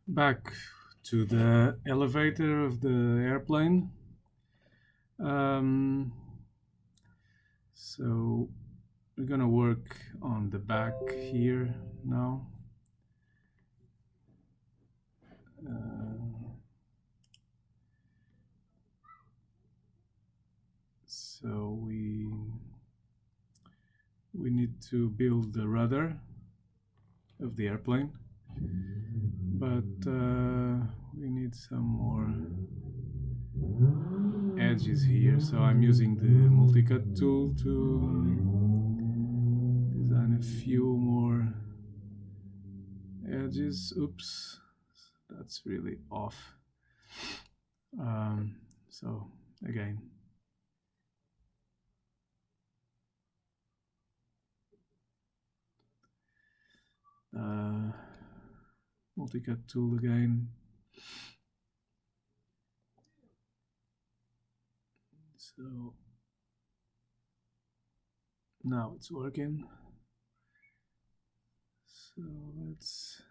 Back to the elevator of the airplane. So we're gonna work on the back here now. So we need to build the rudder of the airplane, but we need some more edges here. So I'm using the multi-cut tool to design a few more edges. Oops, that's really off. So again, multi-cut tool again. So now it's working. So let's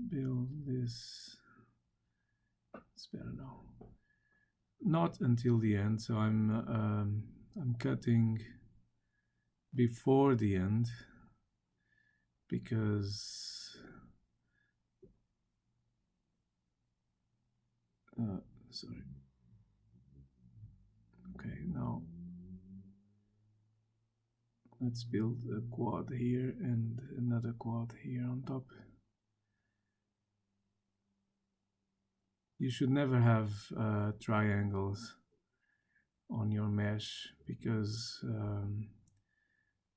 build this. It's better now. Not until the end. So I'm cutting before the end because sorry. Okay, now let's build a quad here and another quad here on top. You should never have triangles on your mesh because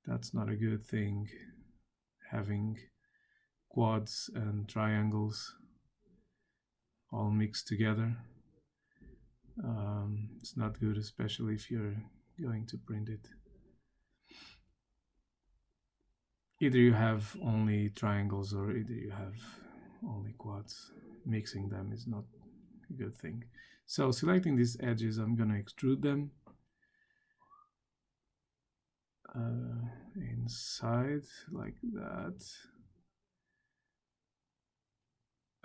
that's not a good thing. Having quads and triangles all mixed together. It's not good, especially if you're going to print it. Either you have only triangles or either you have only quads. Mixing them is not a good thing. So selecting these edges, I'm going to extrude them inside like that.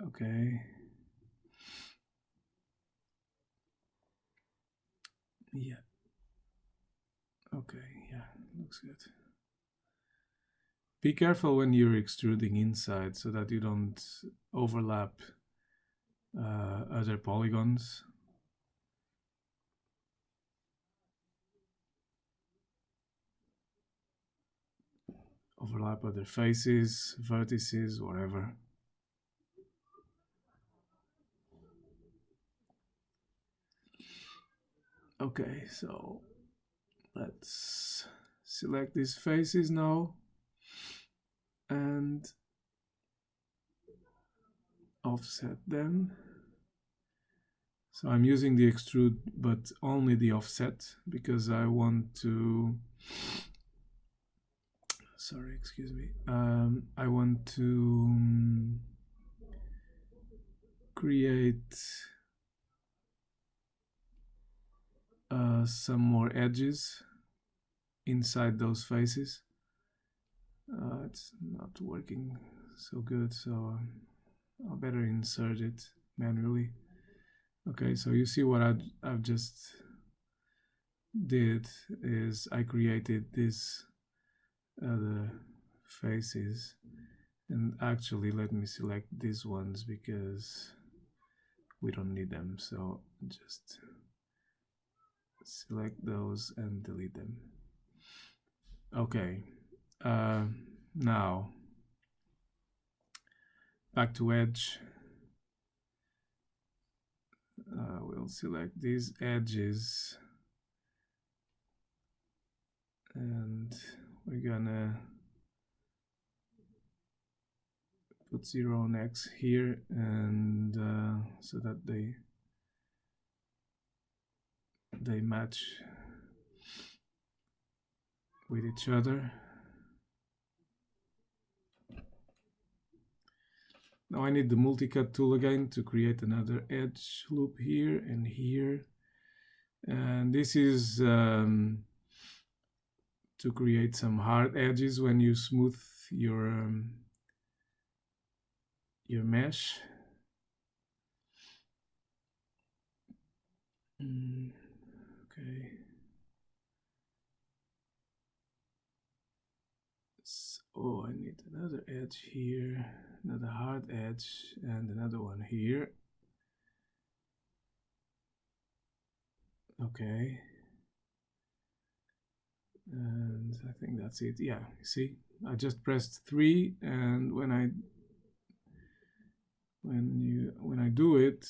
Okay. Yeah. Okay, yeah, looks good. Be careful when you're extruding inside so that you don't overlap other polygons. Overlap other faces, vertices, whatever. Okay, so let's select these faces now and offset them. So I'm using the extrude, but only the offset because I want to, sorry, excuse me. I want to create some more edges inside those faces. It's not working so good, so I'll better insert it manually. Okay, so you see what I've just did is I created these other faces, and actually let me select these ones because we don't need them, so just select those and delete them. Okay, now back to edge. We'll select these edges and we're gonna put 0 on X here and so that they match with each other. Now I need the multi-cut tool again to create another edge loop here and here. And this is to create some hard edges when you smooth your your mesh. Okay. So I need another edge here, another hard edge, and another one here. Okay. And I think that's it. Yeah, you see, I just pressed 3, and when I do it,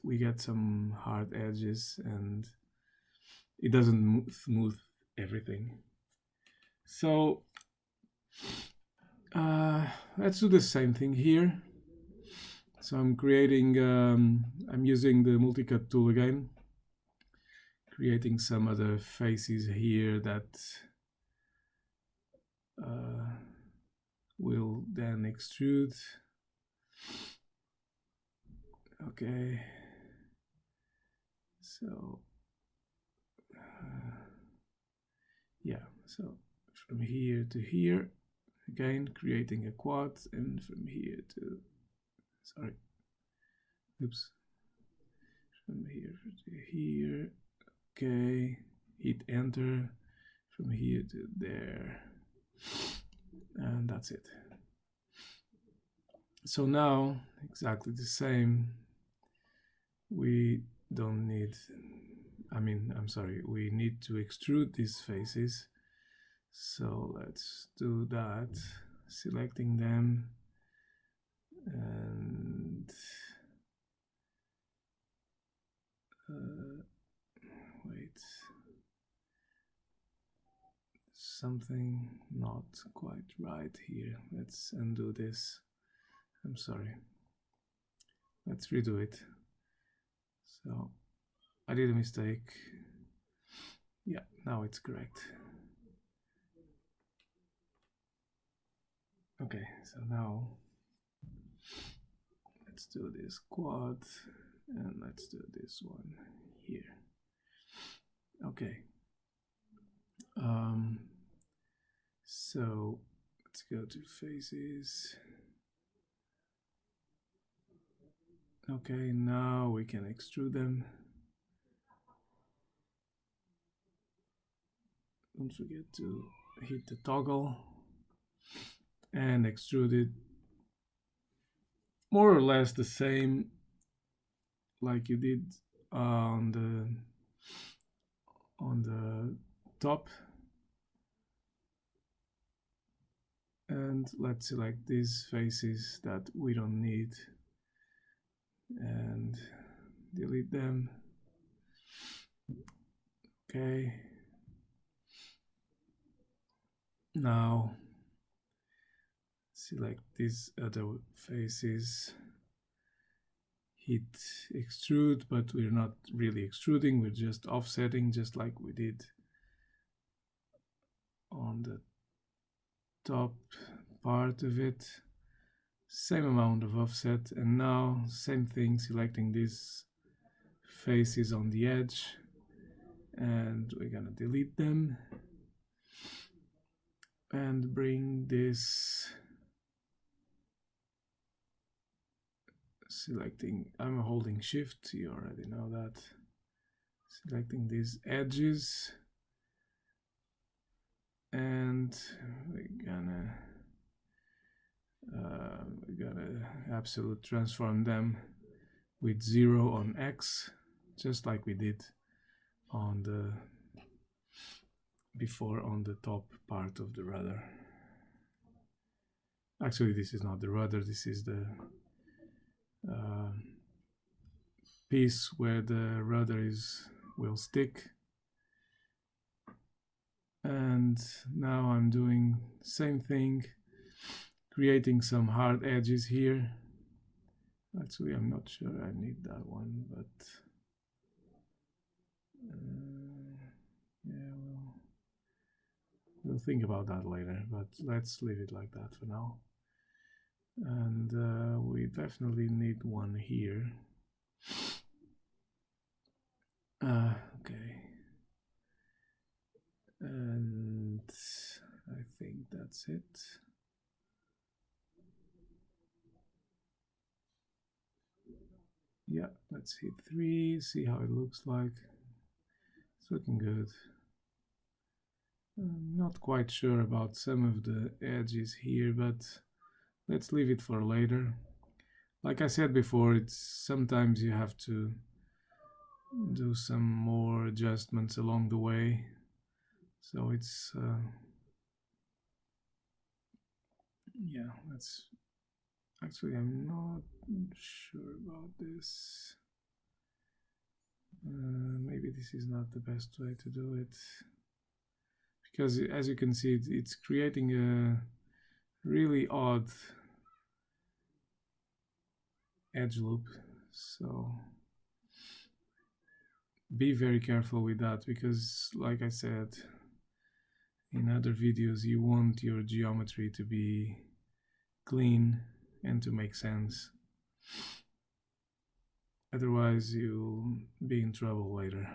we get some hard edges, and it doesn't smooth everything. So let's do the same thing here. So I'm creating, I'm using the multicut tool again, creating some other faces here that will then extrude. Okay. So yeah, so from here to here, again creating a quad, and from here to, sorry, oops, from here to here. Okay, hit enter, from here to there, and that's it. So now exactly the same. We don't need, I'm sorry, we need to extrude these faces. So let's do that, selecting them, and wait, something not quite right here. Let's undo this. I'm sorry. Let's redo it. So I did a mistake. Yeah, now it's correct. Okay, so now let's do this quad, and let's do this one here. Okay. So let's go to faces. Okay, now we can extrude them. Don't forget to hit the toggle and extrude it more or less the same like you did on the top. And let's select these faces that we don't need and delete them. Okay. Now select these other faces, hit extrude, but we're not really extruding, we're just offsetting, just like we did on the top part of it. Same amount of offset, and now same thing, selecting these faces on the edge, and we're gonna delete them and bring this, selecting, I'm holding shift, you already know that, selecting these edges, and we're gonna absolute transform them with 0 on X, just like we did on the before on the top part of the rudder. Actually, this is not the rudder, this is the piece where the rudder will stick. And now I'm doing same thing, creating some hard edges here. Actually, I'm not sure I need that one, but yeah, we'll think about that later, but let's leave it like that for now. And we definitely need one here. Okay. And I think that's it. Yeah, let's hit 3, see how it looks like. It's looking good. I'm not quite sure about some of the edges here, but let's leave it for later. Like I said before, it's sometimes you have to do some more adjustments along the way. So it's yeah, let's actually, I'm not sure about this. Maybe this is not the best way to do it, because as you can see, it's creating a really odd edge loop. So be very careful with that, because like I said in other videos, you want your geometry to be clean and to make sense. Otherwise you'll be in trouble later.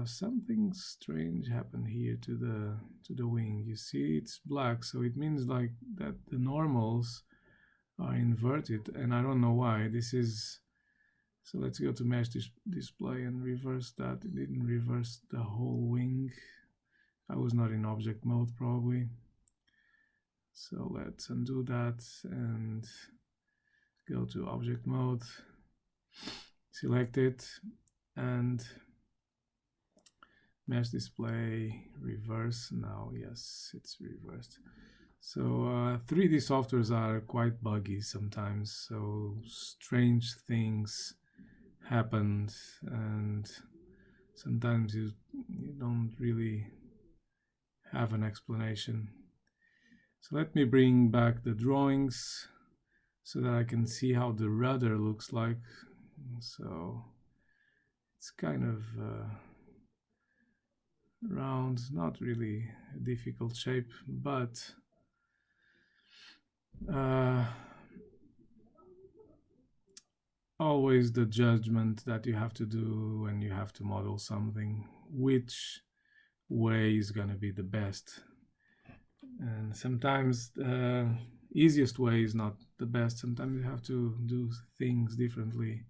Something strange happened here to the wing. You see it's black, so it means like that the normals are inverted, and I don't know why. This is, so let's go to mesh display and reverse that. It didn't reverse the whole wing. I was not in object mode probably. So let's undo that and go to object mode, select it, and mesh display reverse. Now yes, it's reversed. So 3D softwares are quite buggy sometimes, so strange things happen, and sometimes you don't really have an explanation. So let me bring back the drawings so that I can see how the rudder looks like. So it's kind of round, not really a difficult shape, but always the judgment that you have to do when you have to model something, which way is going to be the best. And sometimes the easiest way is not the best. Sometimes you have to do things differently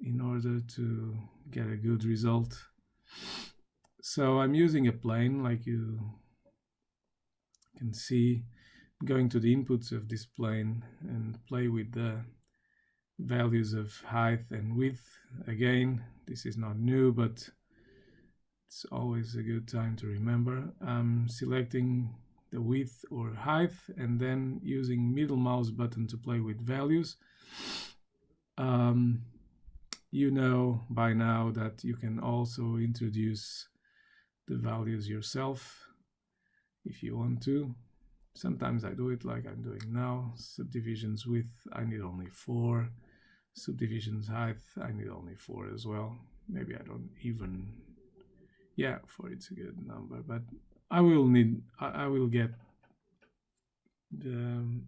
in order to get a good result. So I'm using a plane, like you can see. Going to the inputs of this plane and play with the values of height and width. Again, this is not new, but it's always a good time to remember. I'm selecting the width or height and then using middle mouse button to play with values. You know by now that you can also introduce the values yourself if you want to. Sometimes I do it like I'm doing now. Subdivisions width, I need only 4. Subdivisions height, I need only 4 as well. Maybe I don't even, yeah, 4 it's a good number, but I will get the,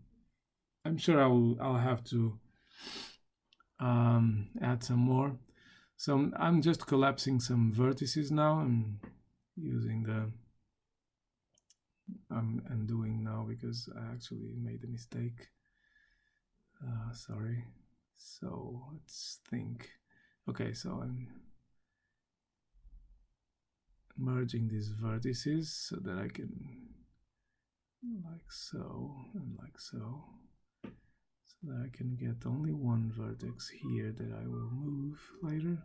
I'm sure I'll have to add some more. So I'm just collapsing some vertices now. I'm using I'm undoing now because I actually made a mistake. Sorry. So let's think. Okay, so I'm merging these vertices so that I can, like so and like so that I can get only one vertex here that I will move later.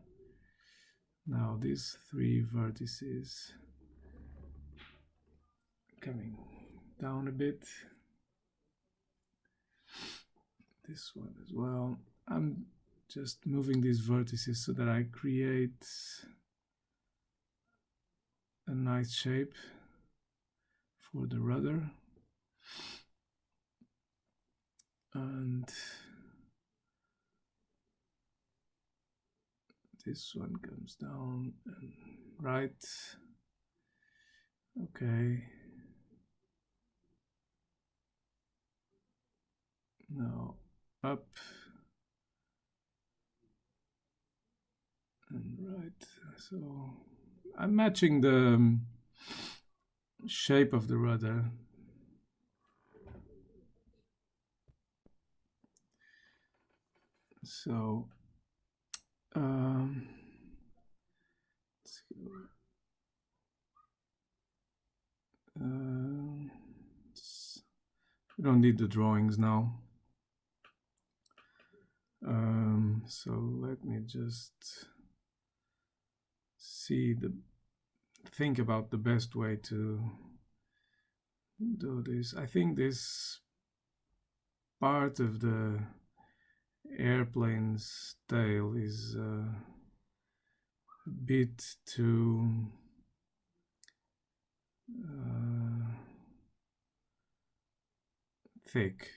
Now these 3 vertices coming down a bit. This one as well. I'm just moving these vertices so that I create a nice shape for the rudder. And this one comes down and right. Okay. Now up and right. So I'm matching the shape of the rudder. So let's go. We don't need the drawings now. So let me just think about the best way to do this. I think this part of the airplane's tail is a bit too thick,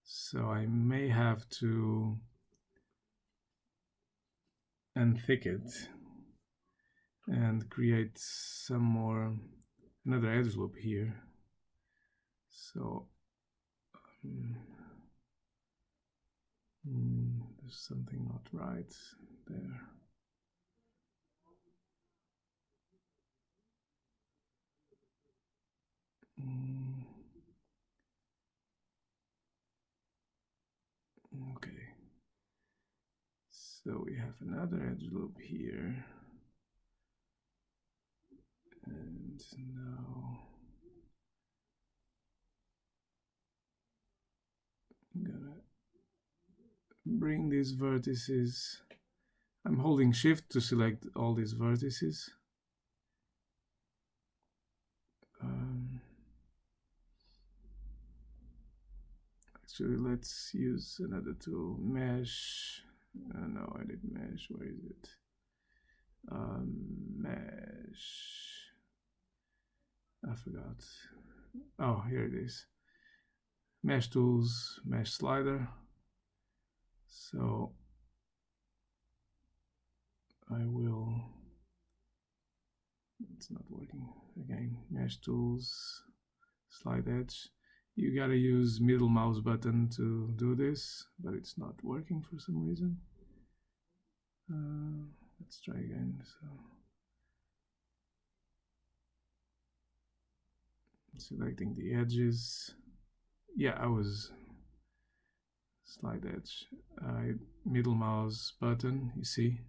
so I may have to unthick it and create another edge loop here. So there's something not right there. Okay, so we have another edge loop here, and now I'm gonna bring these vertices. I'm holding shift to select all these vertices. Actually, let's use another tool, mesh. No, edit mesh, where is it? Mesh, I forgot. Oh, here it is. Mesh tools, mesh slider. So I will, it's not working again. Mesh tools, slide edge. You gotta use middle mouse button to do this, but it's not working for some reason. Let's try again. So selecting the edges. Yeah, I was slide edge. Middle mouse button, you see.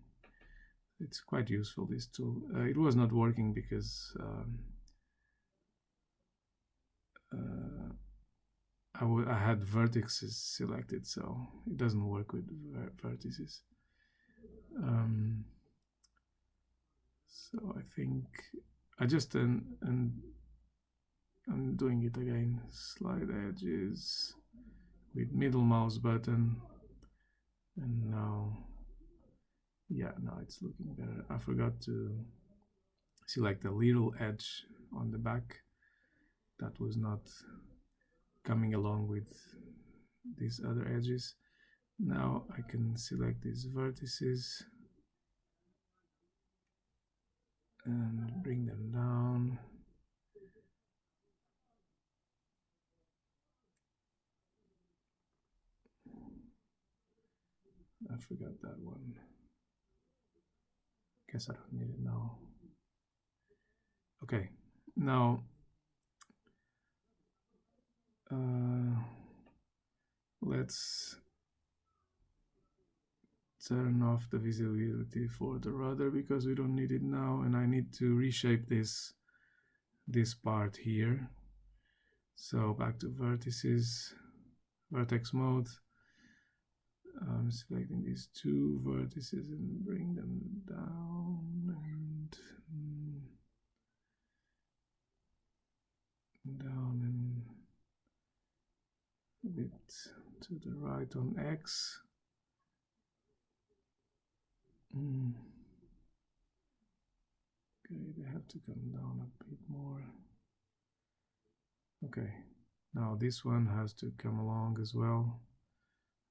It's quite useful, this tool. It was not working because I had vertices selected, so it doesn't work with vertices. So I think I just I'm doing it again. Slide edges with middle mouse button, and now, yeah, now it's looking better. I forgot to select a little edge on the back that was not coming along with these other edges. Now I can select these vertices and bring them down. I forgot that one. Guess I don't need it now. Okay, now let's turn off the visibility for the rudder because we don't need it now, and I need to reshape this part here. So back to vertices, vertex mode. I'm selecting these two vertices and bring them down and down and a bit to the right on X. Okay, they have to come down a bit more. Okay, now this one has to come along as well.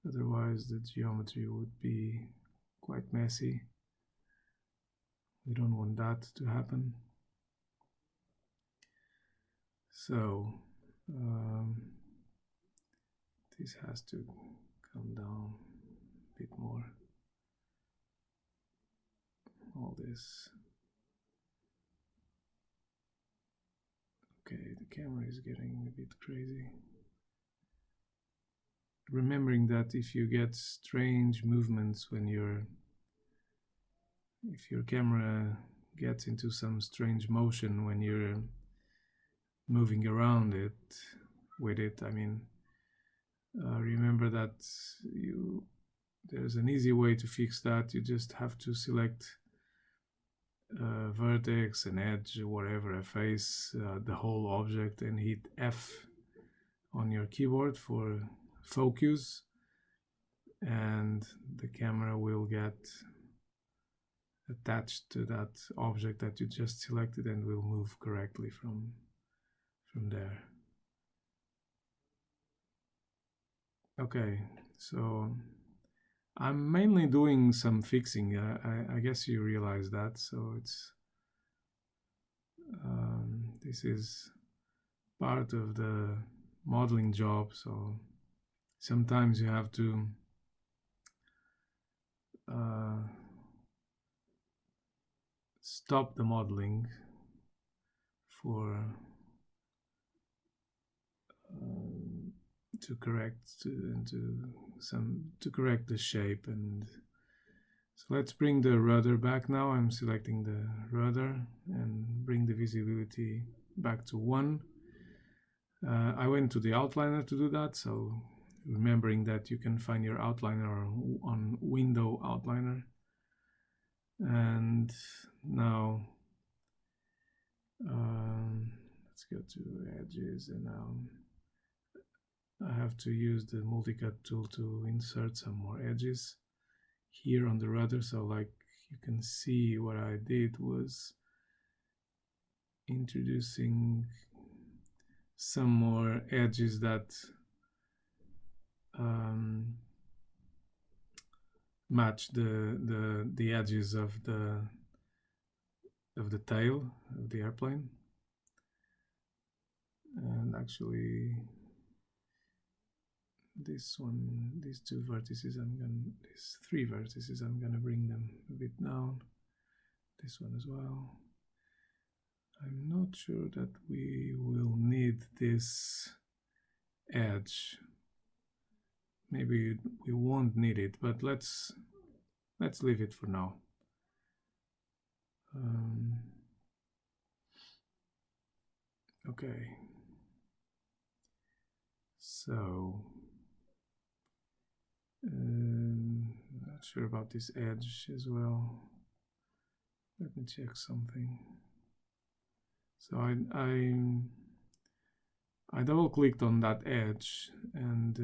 Otherwise the geometry would be quite messy. We don't want that to happen. So this has to come down a bit more. All this. Okay, the camera is getting a bit crazy. remembering that if you get strange movements if your camera gets into some strange motion when you're moving around it with it, I mean, remember that there's an easy way to fix that. You just have to select a vertex, an edge, whatever, a face, the whole object, and hit F on your keyboard for focus, and the camera will get attached to that object that you just selected and will move correctly from there. Okay, so I'm mainly doing some fixing. I guess you realize that. So it's this is part of the modeling job. So sometimes you have to stop the modeling for to correct the shape. And so let's bring the rudder back now. I'm selecting the rudder and bring the visibility back to 1. I went to the outliner to do that, so remembering that you can find your outliner on window outliner. And now let's go to edges, and now I have to use the multicut tool to insert some more edges here on the rudder. So like you can see, what I did was introducing some more edges that match the edges of the tail of the airplane. And actually these 3 vertices, I'm gonna bring them a bit down. This one as well. I'm not sure that we will need this edge. Maybe we won't need it, but let's leave it for now. Okay. So not sure about this edge as well. Let me check something. So I double clicked on that edge, and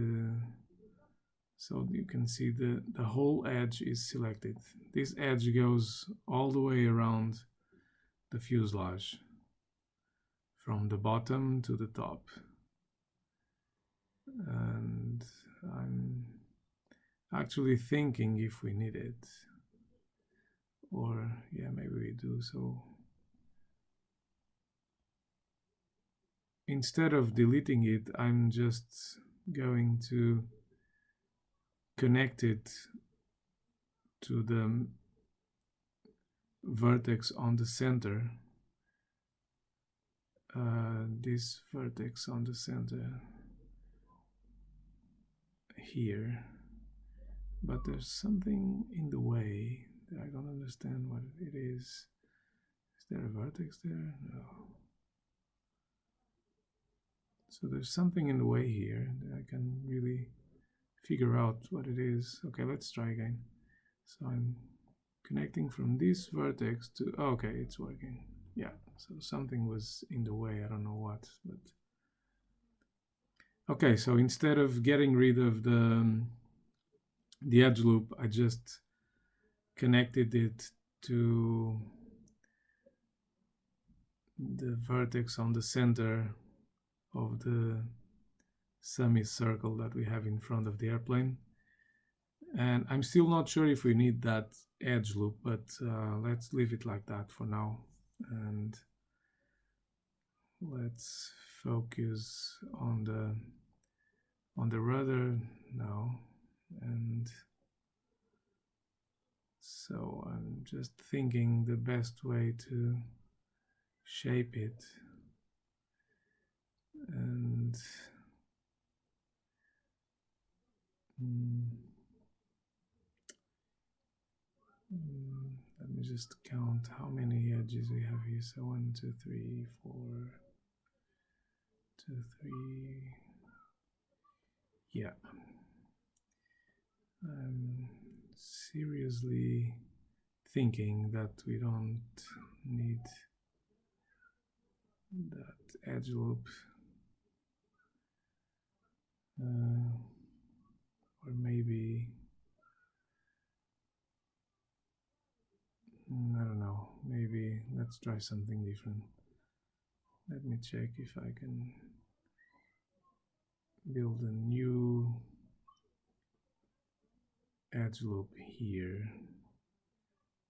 so you can see the whole edge is selected. This edge goes all the way around the fuselage from the bottom to the top. And I'm actually thinking if we need it, or yeah, maybe we do. So instead of deleting it, I'm just going to connect it to the vertex on the center. This vertex on the center here, but there's something in the way that I don't understand what it is. Is there a vertex there? No. So there's something in the way here that I can really figure out what it is. Okay, let's try again. So I'm connecting from this vertex to, oh, okay, it's working. Yeah, so something was in the way, I don't know what, but okay. So instead of getting rid of the edge loop, I just connected it to the vertex on the center of the semicircle that we have in front of the airplane. And I'm still not sure if we need that edge loop, but let's leave it like that for now. And let's focus on the rudder now. And so I'm just thinking the best way to shape it. And Let me just count how many edges we have here. So 1, 2, 3, 4, 2, 3. Yeah. I'm seriously thinking that we don't need that edge loop. Or maybe, I don't know, maybe let's try something different. Let me check if I can build a new edge loop here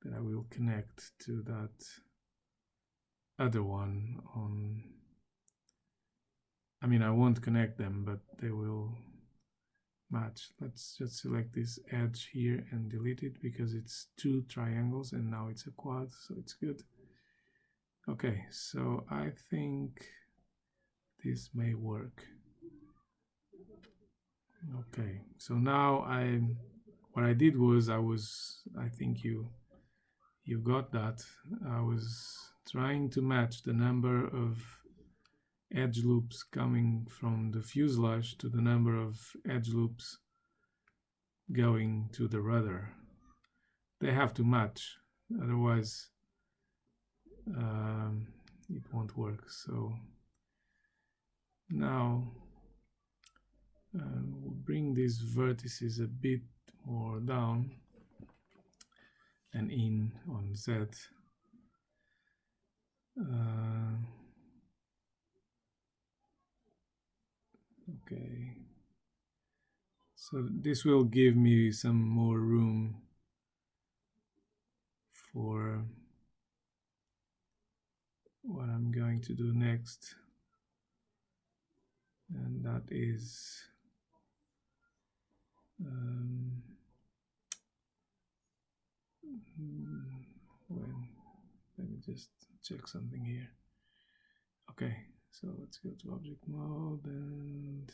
that I will connect to that other one on. I mean, I won't connect them, but they will match. Let's just select this edge here and delete it because it's 2 triangles and now it's a quad, so it's good. Okay, so I think this may work. Okay, so now what I did was I think you got that. I was trying to match the number of edge loops coming from the fuselage to the number of edge loops going to the rudder. They have to match, otherwise it won't work. So now we'll bring these vertices a bit more down and in on Z. Okay, so this will give me some more room for what I'm going to do next, and that is let me just check something here. Okay, so let's go to object mode and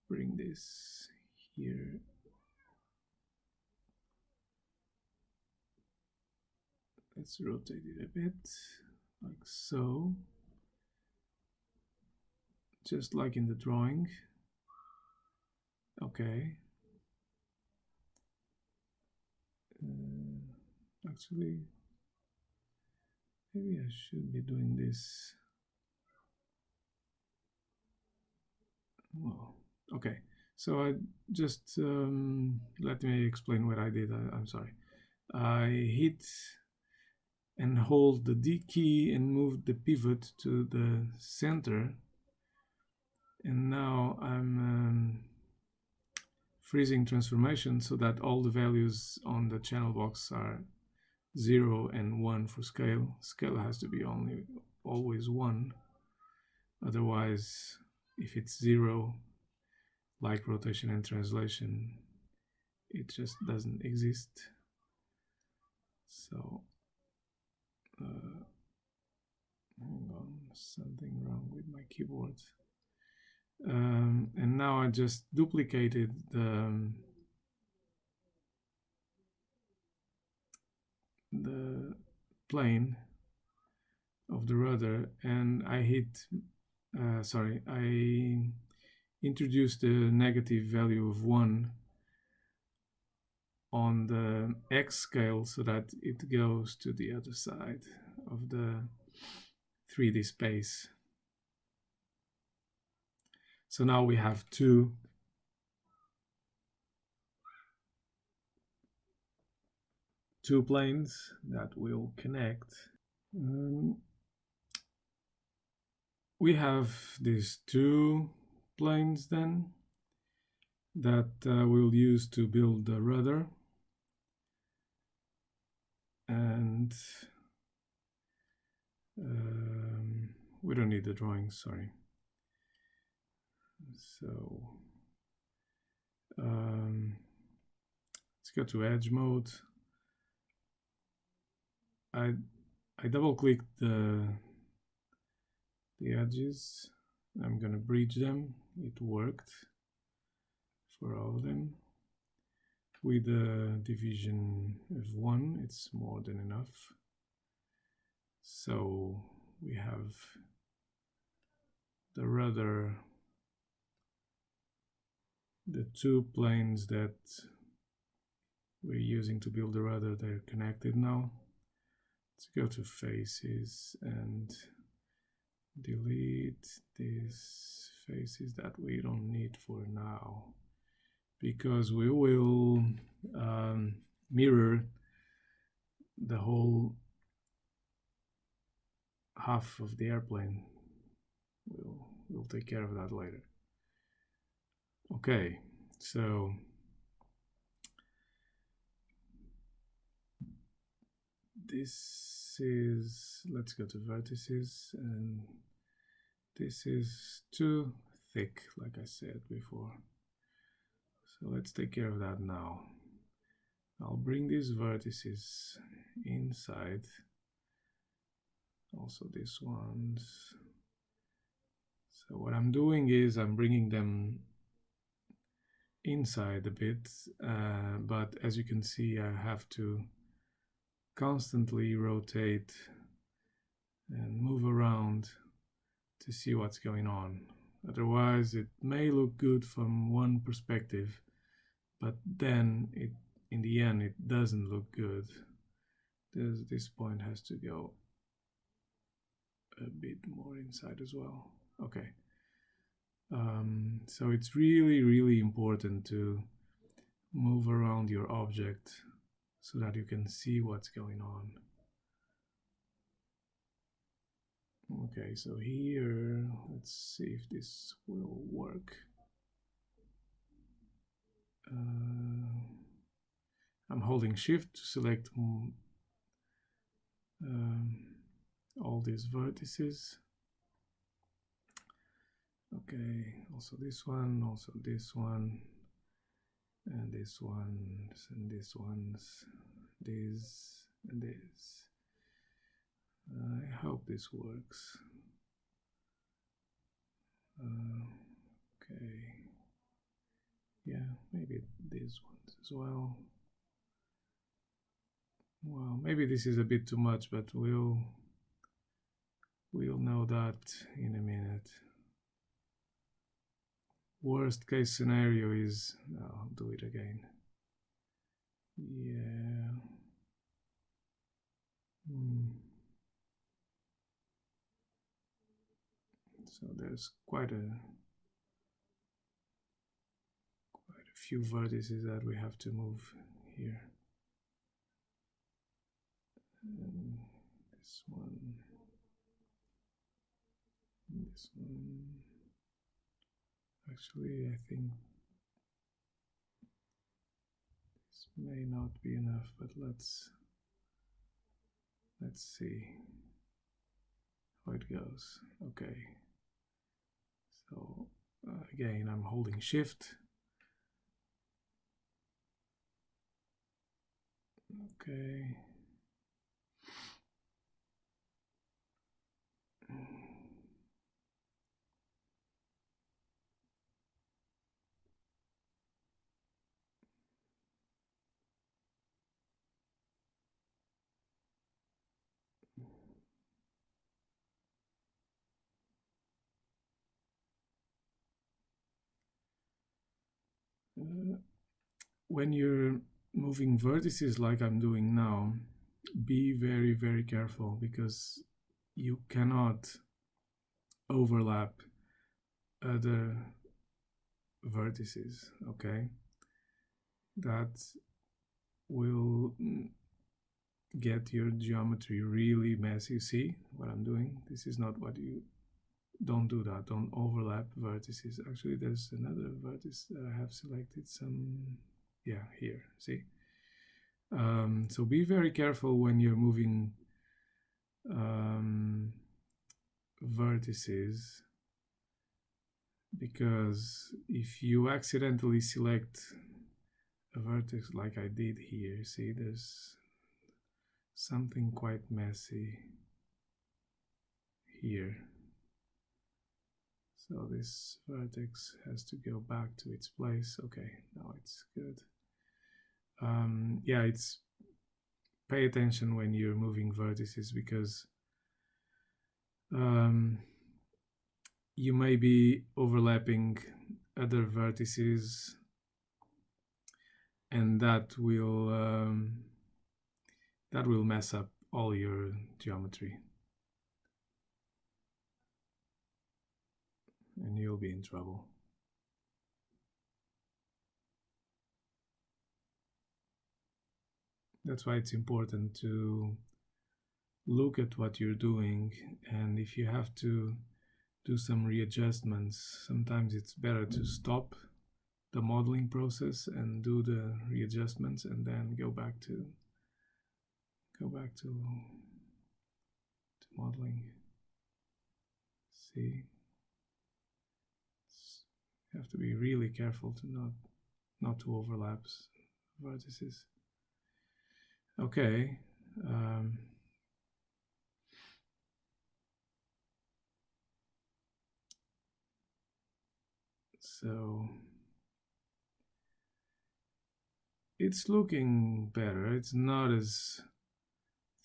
bring this here. Let's rotate it a bit, like so, just like in the drawing. Okay. Actually, maybe I should be doing this. Well, okay, so I just let me explain what I did. I'm sorry. I hit and hold the D key and move the pivot to the center, and now I'm freezing transformation so that all the values on the channel box are 0 and 1 for scale. Scale has to be always 1, otherwise if it's 0, like rotation and translation, it just doesn't exist. So hang on, something wrong with my keyboard. And now I just duplicated the plane of the rudder, and I I introduced a negative value of 1 on the X scale so that it goes to the other side of the 3D space. So now we have two planes that will connect. We have these 2 planes then that we'll use to build the rudder, and we don't need the drawing, sorry. So let's go to edge mode. I double clicked the the edges. I'm gonna bridge them. It worked for all of them. With a division of 1, it's more than enough. So we have the rudder, the two planes that we're using to build the rudder, they're connected now. Let's go to faces and delete these faces that we don't need for now, because we will mirror the whole half of the airplane. We'll take care of that later. Okay, so this is, let's go to vertices, and this is too thick, like I said before. So let's take care of that now. I'll bring these vertices inside, also these ones. So what I'm doing is I'm bringing them inside a bit, but as you can see, I have to constantly rotate and move around to see what's going on. Otherwise, it may look good from one perspective, but then in the end it doesn't look good. This point has to go a bit more inside as well. Okay. So it's really important to move around your object so that you can see what's going on. Okay, so here, let's see if this will work. I'm holding shift to select all these vertices. Okay, also this one, also this one, and this one, and this ones, this and this. I hope this works. Okay. Yeah, maybe these ones as well. Well, maybe this is a bit too much, but we'll know that in a minute. Worst case scenario is, I'll do it again. Yeah. So there's quite a few vertices that we have to move here. And this one. And this one. Actually, I think this may not be enough, but let's see how it goes. Okay. So again, I'm holding shift. Okay. When you're moving vertices like I'm doing now, be very careful, because you cannot overlap other vertices, okay? That will get your geometry really messy. See what I'm doing? This is not what you... Don't do that. Don't overlap vertices. Actually, there's another vertex that I have selected some... Yeah, here, see? So be very careful when you're moving vertices, because if you accidentally select a vertex like I did here, see, there's something quite messy here. So this vertex has to go back to its place. Okay, now it's good. Yeah, it's pay attention when you're moving vertices, because you may be overlapping other vertices, and that will mess up all your geometry, and you'll be in trouble. That's why it's important to look at what you're doing, and if you have to do some readjustments, sometimes it's better to stop the modeling process and do the readjustments, and then go back to modeling. See, you have to be really careful to not to overlap vertices. Okay. So it's looking better. It's not as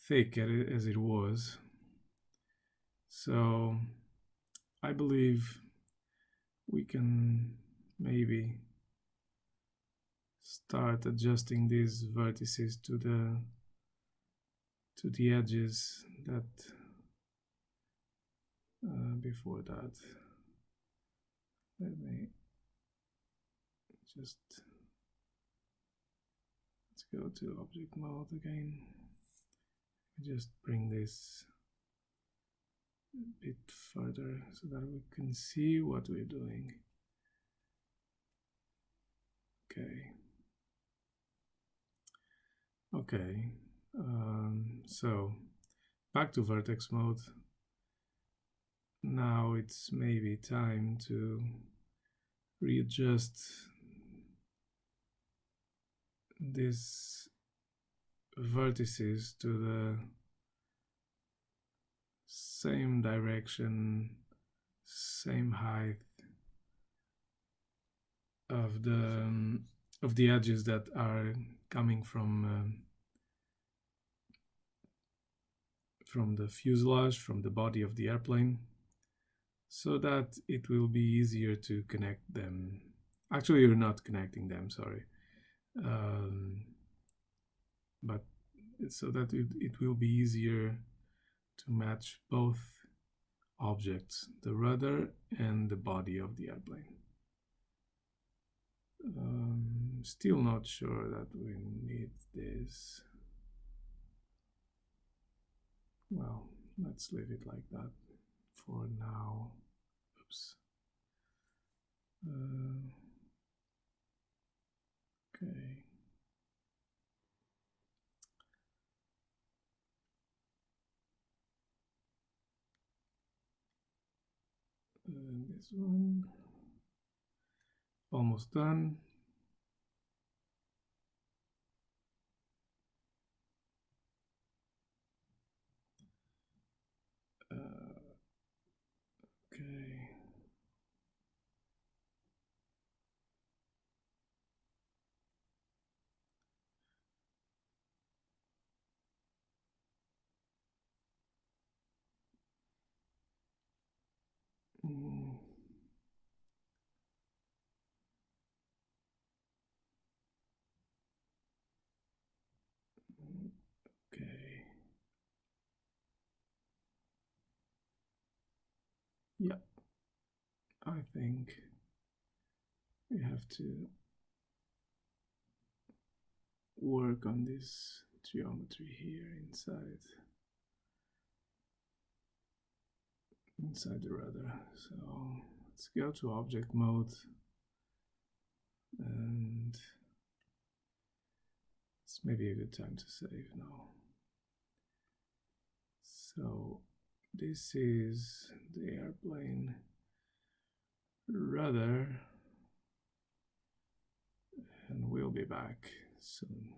thick as it was. So I believe we can maybe start adjusting these vertices to the edges that before that. Let me just, let's go to object mode again. Just bring this a bit further so that we can see what we're doing. Okay, so back to vertex mode. Now it's maybe time to readjust these vertices to the same direction, same height of the edges that are coming from the fuselage, from the body of the airplane, so that it will be easier to connect them. Actually, you're not connecting them, sorry. But so that it will be easier to match both objects, the rudder and the body of the airplane. Still not sure that we need this. Well, let's leave it like that for now. Oops. Okay. And this one, almost done. Okay. Okay. Yeah, I think we have to work on this geometry here inside the rudder. So let's go to object mode, and it's maybe a good time to save now. So this is the airplane rudder, and we'll be back soon.